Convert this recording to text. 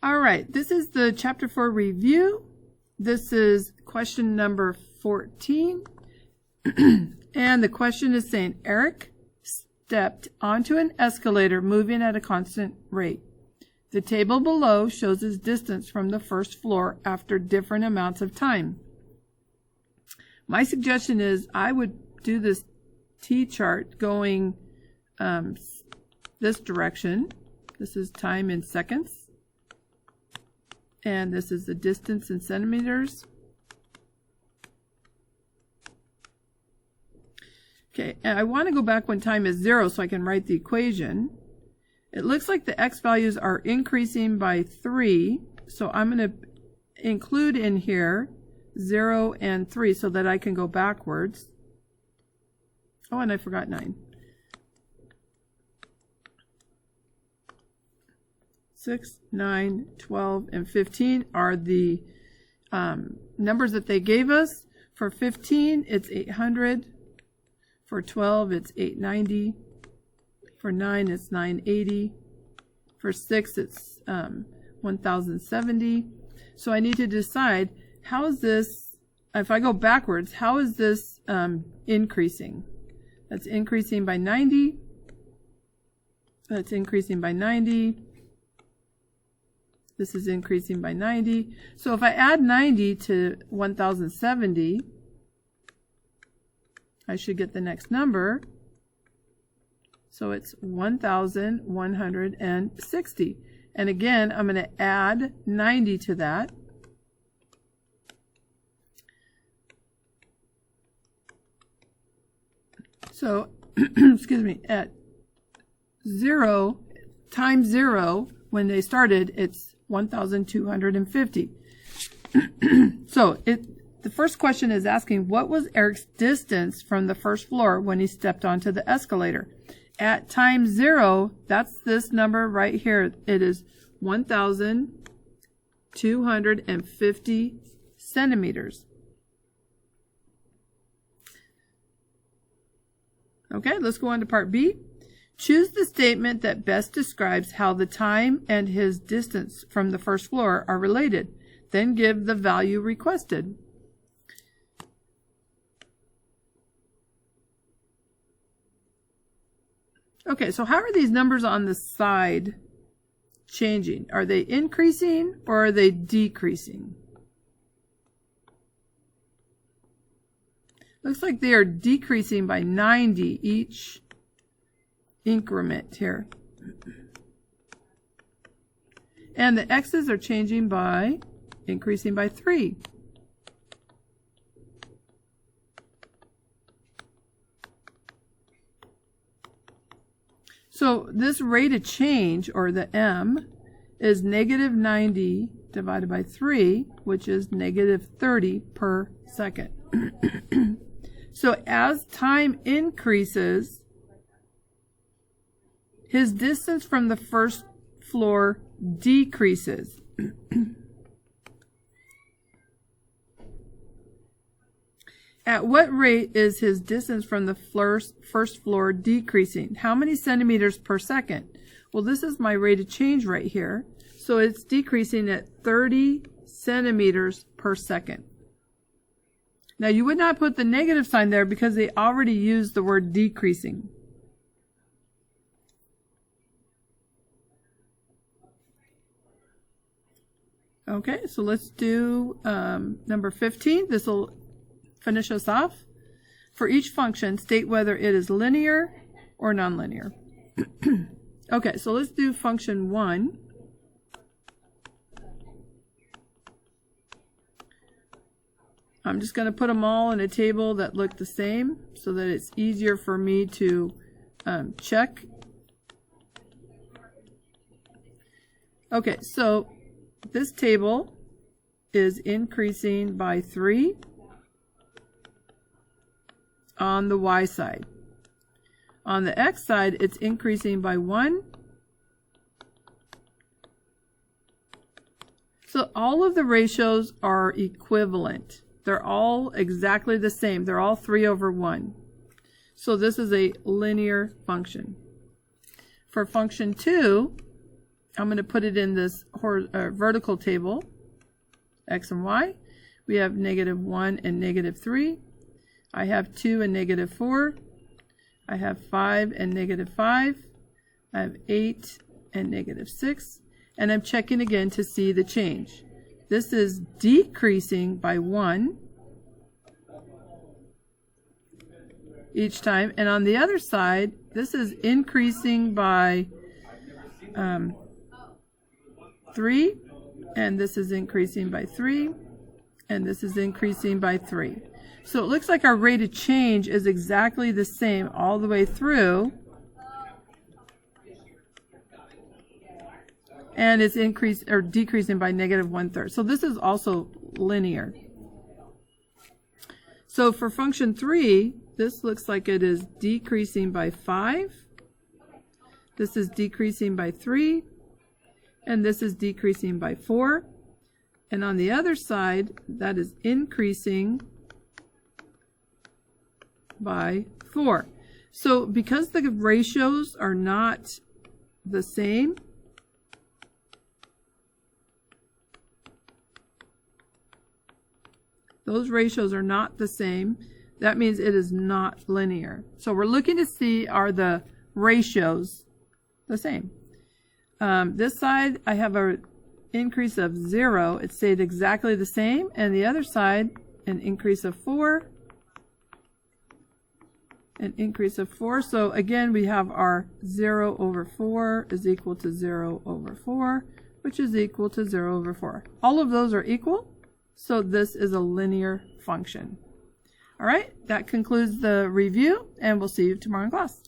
All right, this is the Chapter 4 review. This is question number 14. And the question is saying, Eric stepped onto an escalator moving at a constant rate. The table below shows his distance from the first floor after different amounts of time. My suggestion is I would do this T-chart going this direction. This is time in seconds. And this is the distance in centimeters. Okay, and I want to go back when time is 0 so I can write the equation. It looks like the x values are increasing by 3, so I'm going to include in here 0 and 3 so that I can go backwards. Oh, and I forgot 9. 6, 9, 12, and 15 are the numbers that they gave us. For 15, it's 800. For 12, it's 890. For 9, it's 980. For 6, it's 1070. So I need to decide, how is this, if I go backwards, how is this increasing? That's increasing by 90. That's increasing by 90. This is increasing by 90. So if I add 90 to 1070, I should get the next number. So it's 1160. And again, I'm going to add 90 to that. So, excuse me, at 0 times 0, when they started, it's 1250. So the first question is asking, what was Eric's distance from the first floor when he stepped onto the escalator? At time 0, that's this number right here. It is 1,250 centimeters. Okay, let's go on to part B. Choose the statement that best describes how the time and his distance from the first floor are related. Then give the value requested. Okay, so how are these numbers on the side changing? Are they increasing or are they decreasing? Looks like they are decreasing by 90 each increment here. And the x's are changing by, increasing by 3. So this rate of change, or the m, is negative 90 divided by 3, which is negative 30 per second. So as time increases, his distance from the first floor decreases. At what rate is his distance from the first floor decreasing? How many centimeters per second? Well, this is my rate of change right here. So it's decreasing at 30 centimeters per second. Now, you would not put the negative sign there because they already used the word decreasing. Okay, so let's do number 15. This will finish us off. For each function, state whether it is linear or nonlinear. Okay, so let's do function 1. I'm just going to put them all in a table that look the same so that it's easier for me to check. Okay, so this table is increasing by 3 on the y side. On the x side, it's increasing by 1. So all of the ratios are equivalent. They're all exactly the same. They're all 3/1. So this is a linear function. For function 2, I'm going to put it in this vertical table, x and y. We have -1 and -3. I have 2 and -4. I have 5 and -5. I have 8 and -6. And I'm checking again to see the change. This is decreasing by 1 each time. And on the other side, this is increasing by 3. And this is increasing by 3. And this is increasing by 3. So it looks like our rate of change is exactly the same all the way through. And it's decreasing by -1/3. So this is also linear. So for function 3, this looks like it is decreasing by 5. This is decreasing by 3. And this is decreasing by 4. And on the other side, that is increasing by 4. So because the ratios are not the same, those ratios are not the same, that means it is not linear. So we're looking to see, are the ratios the same? This side, I have an increase of 0. It stayed exactly the same. And the other side, an increase of 4. An increase of 4. So again, we have our 0/4 is equal to 0/4, which is equal to 0/4. All of those are equal. So this is a linear function. All right, that concludes the review, and we'll see you tomorrow in class.